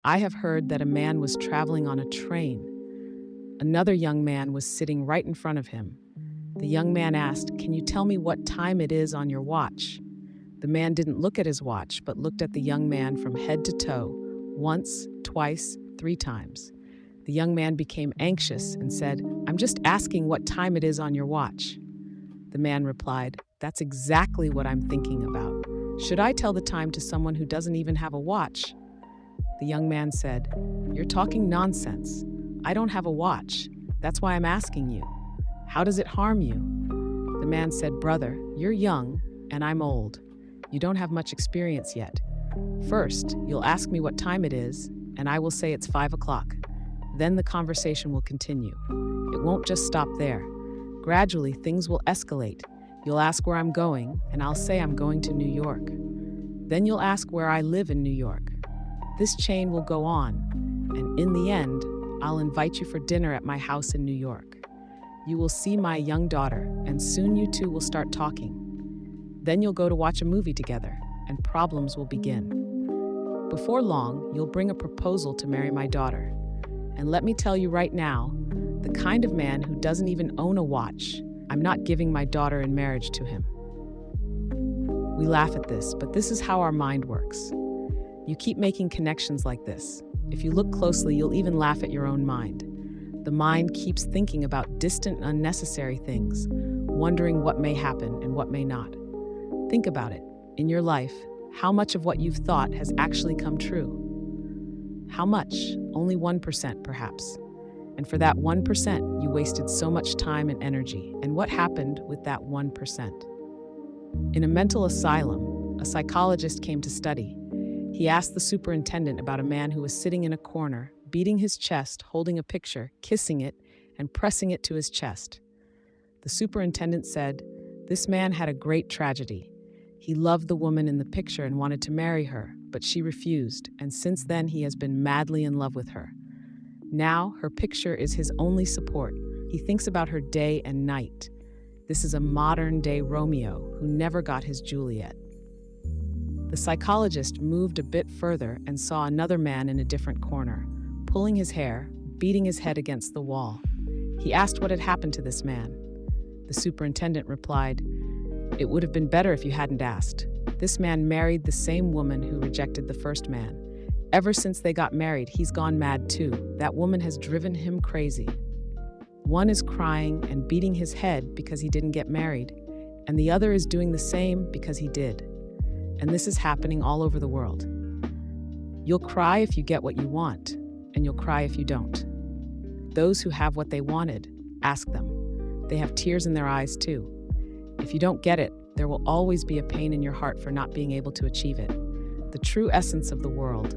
I have heard that a man was traveling on a train. Another young man was sitting right in front of him. The young man asked, "Can you tell me what time it is on your watch?" The man didn't look at his watch, but looked at the young man from head to toe, once, twice, 3 times. The young man became anxious and said, "I'm just asking what time it is on your watch." The man replied, "That's exactly what I'm thinking about. Should I tell the time to someone who doesn't even have a watch?" The young man said, "You're talking nonsense. I don't have a watch. That's why I'm asking you. How does it harm you?" The man said, "Brother, you're young and I'm old. You don't have much experience yet. First, you'll ask me what time it is, and I will say it's 5 o'clock. Then the conversation will continue. It won't just stop there. Gradually, things will escalate. You'll ask where I'm going, and I'll say I'm going to New York. Then you'll ask where I live in New York. This chain will go on, and in the end, I'll invite you for dinner at my house in New York. You will see my young daughter, and soon you two will start talking. Then you'll go to watch a movie together, and problems will begin. Before long, you'll bring a proposal to marry my daughter. And let me tell you right now, the kind of man who doesn't even own a watch, I'm not giving my daughter in marriage to him." We laugh at this, but this is how our mind works. You keep making connections like this. If you look closely, you'll even laugh at your own mind. The mind keeps thinking about distant, unnecessary things, wondering what may happen and what may not. Think about it. In your life, how much of what you've thought has actually come true? How much? Only 1%, perhaps. And for that 1%, you wasted so much time and energy. And what happened with that 1%? In a mental asylum, a psychologist came to study. He asked the superintendent about a man who was sitting in a corner, beating his chest, holding a picture, kissing it, and pressing it to his chest. The superintendent said, "This man had a great tragedy. He loved the woman in the picture and wanted to marry her, but she refused, and since then he has been madly in love with her. Now her picture is his only support. He thinks about her day and night. This is a modern-day Romeo who never got his Juliet." The psychologist moved a bit further and saw another man in a different corner, pulling his hair, beating his head against the wall. He asked what had happened to this man. The superintendent replied, "It would have been better if you hadn't asked. This man married the same woman who rejected the first man. Ever since they got married, he's gone mad too. That woman has driven him crazy. One is crying and beating his head because he didn't get married, and the other is doing the same because he did. And this is happening all over the world. You'll cry if you get what you want, and you'll cry if you don't. Those who have what they wanted, ask them. They have tears in their eyes too. If you don't get it, there will always be a pain in your heart for not being able to achieve it. The true essence of the world,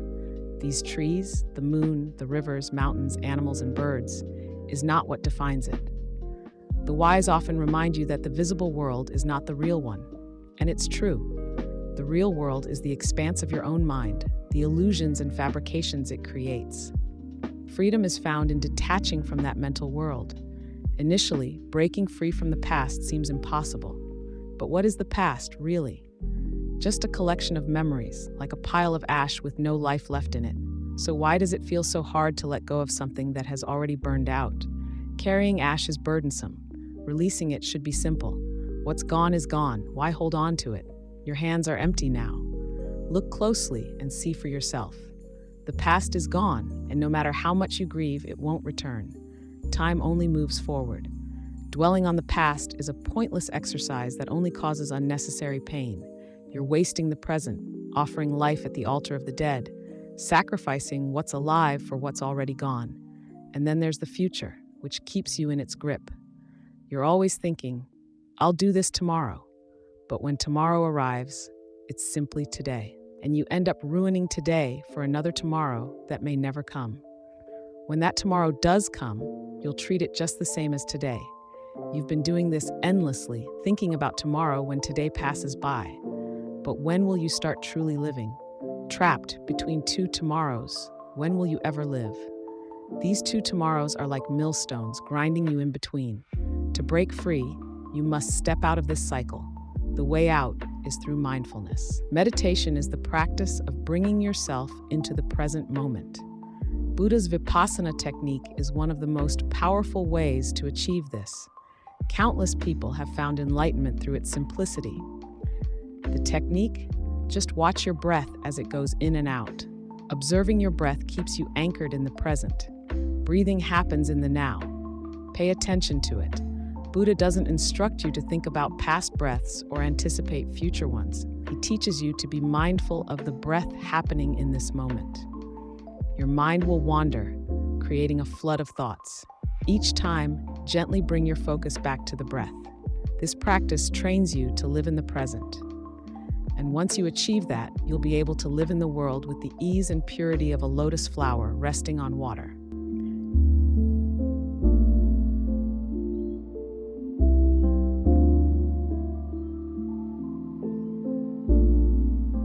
these trees, the moon, the rivers, mountains, animals, and birds, is not what defines it. The wise often remind you that the visible world is not the real one. And it's true. The real world is the expanse of your own mind, the illusions and fabrications it creates. Freedom is found in detaching from that mental world. Initially, breaking free from the past seems impossible. But what is the past, really? Just a collection of memories, like a pile of ash with no life left in it. So why does it feel so hard to let go of something that has already burned out? Carrying ash is burdensome. Releasing it should be simple. What's gone is gone. Why hold on to it? Your hands are empty now. Look closely and see for yourself. The past is gone, and no matter how much you grieve, it won't return. Time only moves forward. Dwelling on the past is a pointless exercise that only causes unnecessary pain. You're wasting the present, offering life at the altar of the dead, sacrificing what's alive for what's already gone. And then there's the future, which keeps you in its grip. You're always thinking, "I'll do this tomorrow." But when tomorrow arrives, it's simply today. And you end up ruining today for another tomorrow that may never come. When that tomorrow does come, you'll treat it just the same as today. You've been doing this endlessly, thinking about tomorrow when today passes by. But when will you start truly living? Trapped between two tomorrows, when will you ever live? These two tomorrows are like millstones grinding you in between. To break free, you must step out of this cycle. The way out is through mindfulness. Meditation is the practice of bringing yourself into the present moment. Buddha's Vipassana technique is one of the most powerful ways to achieve this. Countless people have found enlightenment through its simplicity. The technique? Just watch your breath as it goes in and out. Observing your breath keeps you anchored in the present. Breathing happens in the now. Pay attention to it. Buddha doesn't instruct you to think about past breaths or anticipate future ones. He teaches you to be mindful of the breath happening in this moment. Your mind will wander, creating a flood of thoughts. Each time, gently bring your focus back to the breath. This practice trains you to live in the present. And once you achieve that, you'll be able to live in the world with the ease and purity of a lotus flower resting on water.